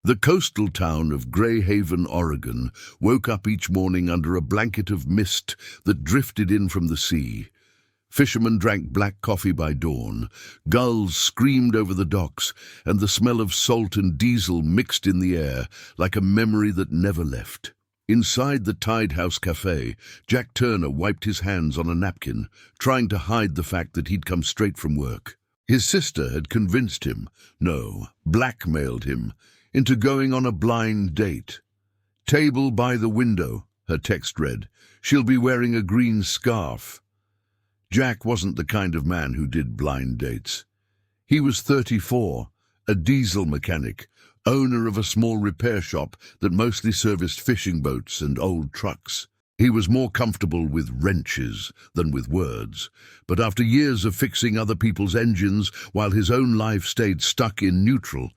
The coastal town of Grayhaven, Oregon, woke up each morning under a blanket of mist that drifted in from the sea. Fishermen drank black coffee by dawn, gulls screamed over the docks, and the smell of salt and diesel mixed in the air like a memory that never left. Inside the Tide House Café, Jack Turner wiped his hands on a napkin, trying to hide the fact that he'd come straight from work. His sister had convinced him, no, blackmailed him, into going on a blind date. "Table by the window," her text read. "She'll be wearing a green scarf." Jack wasn't the kind of man who did blind dates. He was 34, a diesel mechanic, owner of a small repair shop that mostly serviced fishing boats and old trucks. He was more comfortable with wrenches than with words, but after years of fixing other people's engines while his own life stayed stuck in neutral,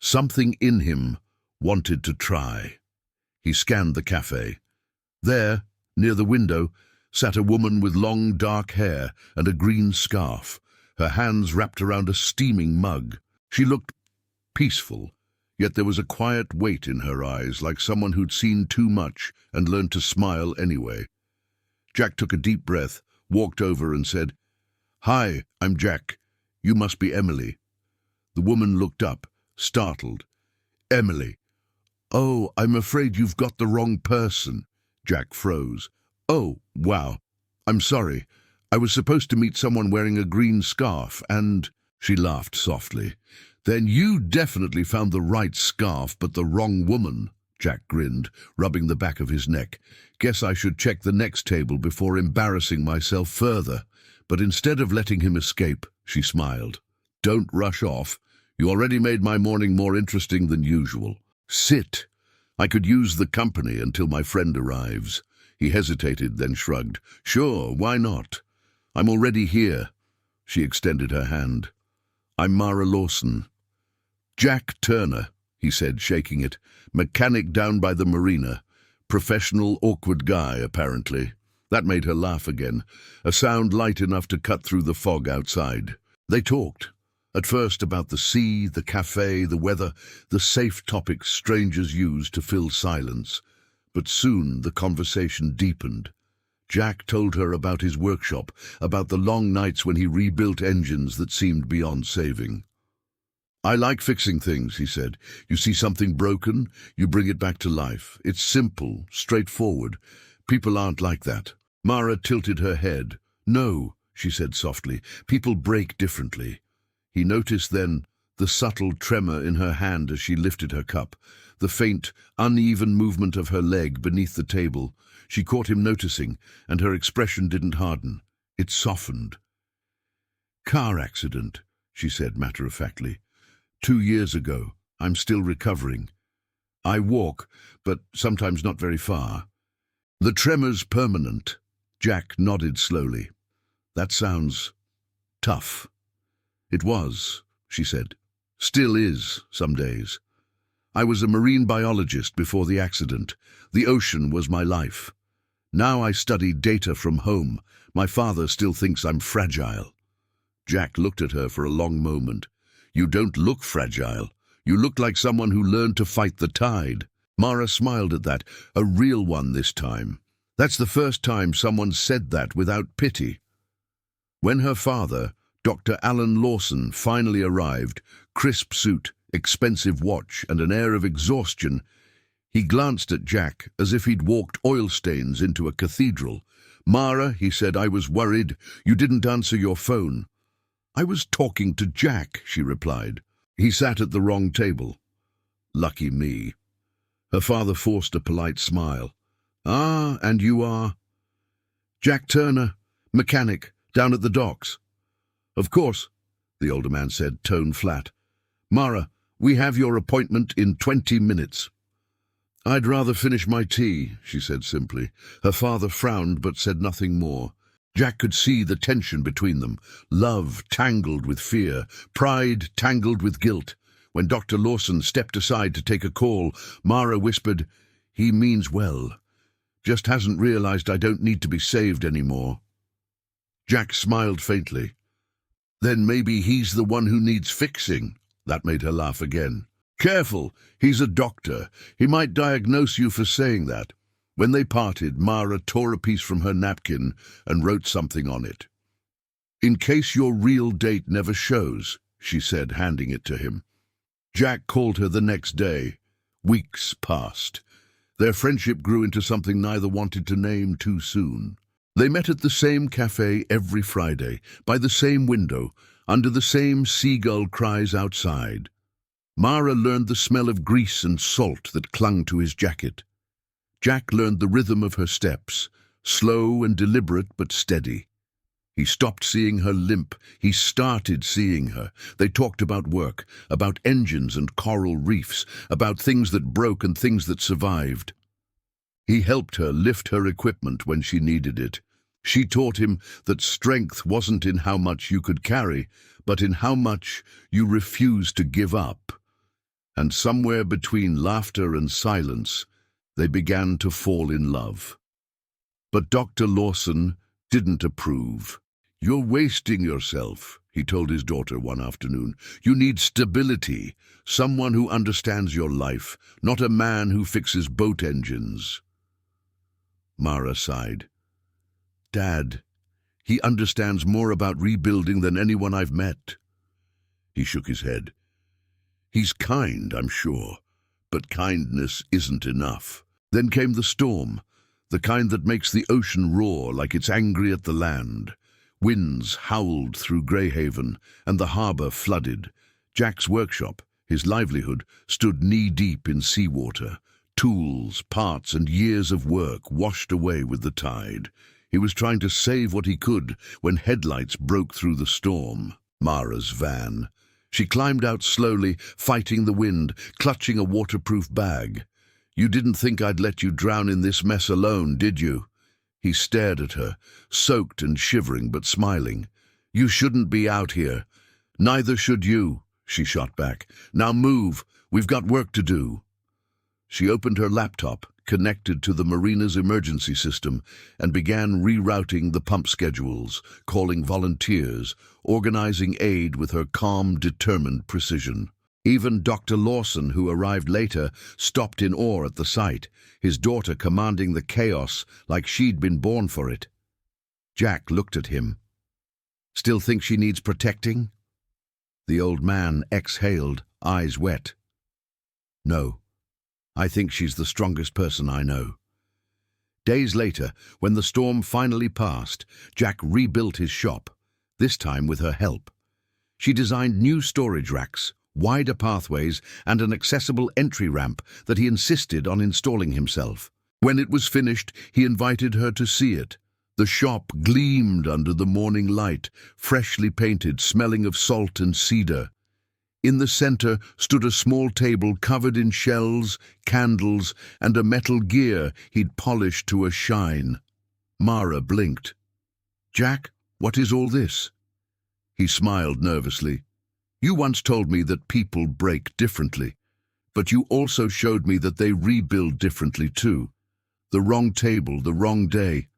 something in him wanted to try. He scanned the cafe. There, near the window, sat a woman with long dark hair and a green scarf, her hands wrapped around a steaming mug. She looked peaceful, yet there was a quiet weight in her eyes, like someone who'd seen too much and learned to smile anyway. Jack took a deep breath, walked over and said, "Hi, I'm Jack. You must be Emily." The woman looked up, startled. "Emily? Oh, I'm afraid you've got the wrong person." Jack froze. "Oh, wow. I'm sorry. I was supposed to meet someone wearing a green scarf and—" She laughed softly. "Then you definitely found the right scarf, but the wrong woman." Jack grinned, rubbing the back of his neck. "Guess I should check the next table before embarrassing myself further." But instead of letting him escape, she smiled. "Don't rush off. You already made my morning more interesting than usual. Sit. I could use the company until my friend arrives." He hesitated, then shrugged. "Sure, why not? I'm already here." She extended her hand. "I'm Mara Lawson." "Jack Turner," he said, shaking it. "Mechanic down by the marina. Professional, awkward guy, apparently." That made her laugh again, a sound light enough to cut through the fog outside. They talked. At first about the sea, the cafe, the weather, the safe topics strangers use to fill silence. But soon the conversation deepened. Jack told her about his workshop, about the long nights when he rebuilt engines that seemed beyond saving. "I like fixing things," he said. "You see something broken, you bring it back to life. It's simple, straightforward. People aren't like that." Mara tilted her head. "No," she said softly, "people break differently." He noticed then the subtle tremor in her hand as she lifted her cup, the faint, uneven movement of her leg beneath the table. She caught him noticing, and her expression didn't harden. It softened. "Car accident," she said matter-of-factly. 2 years ago. I'm still recovering. I walk, but sometimes not very far." "The tremor's permanent." Jack nodded slowly. "That sounds tough." "It was," she said. "Still is, some days. I was a marine biologist before the accident. The ocean was my life. Now I study data from home. My father still thinks I'm fragile." Jack looked at her for a long moment. "You don't look fragile. You look like someone who learned to fight the tide." Mara smiled at that, a real one this time. That's the first time someone said that without pity. When her father, Dr. Alan Lawson, finally arrived, crisp suit, expensive watch, and an air of exhaustion, he glanced at Jack as if he'd walked oil stains into a cathedral. "Mara," he said, "I was worried. You didn't answer your phone." "I was talking to Jack," she replied. "He sat at the wrong table." "Lucky me." Her father forced a polite smile. "Ah, and you are—" "Jack Turner, mechanic, down at the docks." "Of course," the older man said, tone flat. "Mara, we have your appointment in 20 minutes. "I'd rather finish my tea," she said simply. Her father frowned but said nothing more. Jack could see the tension between them, love tangled with fear, pride tangled with guilt. When Dr. Lawson stepped aside to take a call, Mara whispered, "He means well. Just hasn't realized I don't need to be saved anymore." Jack smiled faintly. "Then maybe he's the one who needs fixing." That made her laugh again. Careful, he's a doctor. He might diagnose you for saying that. When they parted, Mara tore a piece from her napkin and wrote something on it. In case your real date never shows, she said, handing it to him. Jack called her the next day. Weeks passed. Their friendship grew into something neither wanted to name too soon. They met at the same café every Friday, by the same window, under the same seagull cries outside. Mara learned the smell of grease and salt that clung to his jacket. Jack learned the rhythm of her steps, slow and deliberate but steady. He stopped seeing her limp. He started seeing her. They talked about work, about engines and coral reefs, about things that broke and things that survived. He helped her lift her equipment when she needed it. She taught him that strength wasn't in how much you could carry, but in how much you refused to give up. And somewhere between laughter and silence, they began to fall in love. But Dr. Lawson didn't approve. "You're wasting yourself," he told his daughter one afternoon. "You need stability, someone who understands your life, not a man who fixes boat engines." Mara sighed. "Dad, he understands more about rebuilding than anyone I've met." He shook his head. "He's kind, I'm sure, but kindness isn't enough." Then came the storm, the kind that makes the ocean roar like it's angry at the land. Winds howled through Grayhaven, and the harbour flooded. Jack's workshop, his livelihood, stood knee-deep in seawater. Tools, parts, and years of work washed away with the tide. He was trying to save what he could when headlights broke through the storm. Mara's van. She climbed out slowly, fighting the wind, clutching a waterproof bag. "You didn't think I'd let you drown in this mess alone, did you?" He stared at her, soaked and shivering but smiling. "You shouldn't be out here." "Neither should you," she shot back. "Now move, we've got work to do." She opened her laptop, connected to the marina's emergency system, and began rerouting the pump schedules, calling volunteers, organizing aid with her calm, determined precision. Even Dr. Lawson, who arrived later, stopped in awe at the sight, his daughter commanding the chaos like she'd been born for it. Jack looked at him. "Still think she needs protecting?" The old man exhaled, eyes wet. "No. I think she's the strongest person I know." Days later, when the storm finally passed, Jack rebuilt his shop, this time with her help. She designed new storage racks, wider pathways, and an accessible entry ramp that he insisted on installing himself. When it was finished, he invited her to see it. The shop gleamed under the morning light, freshly painted, smelling of salt and cedar. In the center stood a small table covered in shells, candles, and a metal gear he'd polished to a shine. Mara blinked. "Jack, what is all this?" He smiled nervously. "You once told me that people break differently, but you also showed me that they rebuild differently too. The wrong table, the wrong day,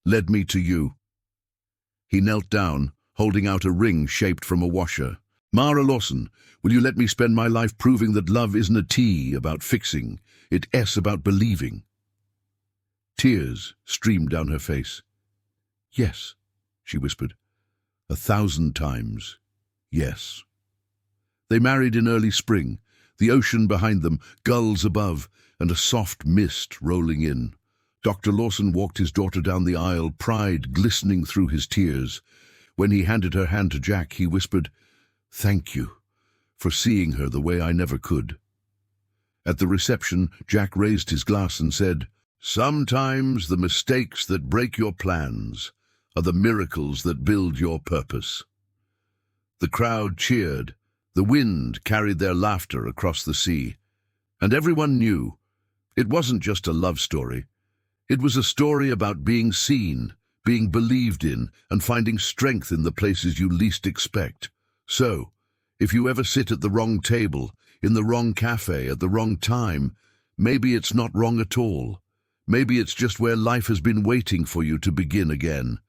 led me to you." He knelt down, holding out a ring shaped from a washer. "Mara Lawson, will you let me spend my life proving that love isn't a T about fixing, it's S about believing?" Tears streamed down her face. "Yes," she whispered. 1,000 times, yes. They married in early spring, the ocean behind them, gulls above, and a soft mist rolling in. Dr. Lawson walked his daughter down the aisle, pride glistening through his tears. When he handed her hand to Jack, he whispered, "Thank you for seeing her the way I never could." At the reception, Jack raised his glass and said, "Sometimes the mistakes that break your plans are the miracles that build your purpose." The crowd cheered. The wind carried their laughter across the sea. And everyone knew it wasn't just a love story. It was a story about being seen, being believed in, and finding strength in the places you least expect. So, if you ever sit at the wrong table, in the wrong cafe, at the wrong time, maybe it's not wrong at all. Maybe it's just where life has been waiting for you to begin again.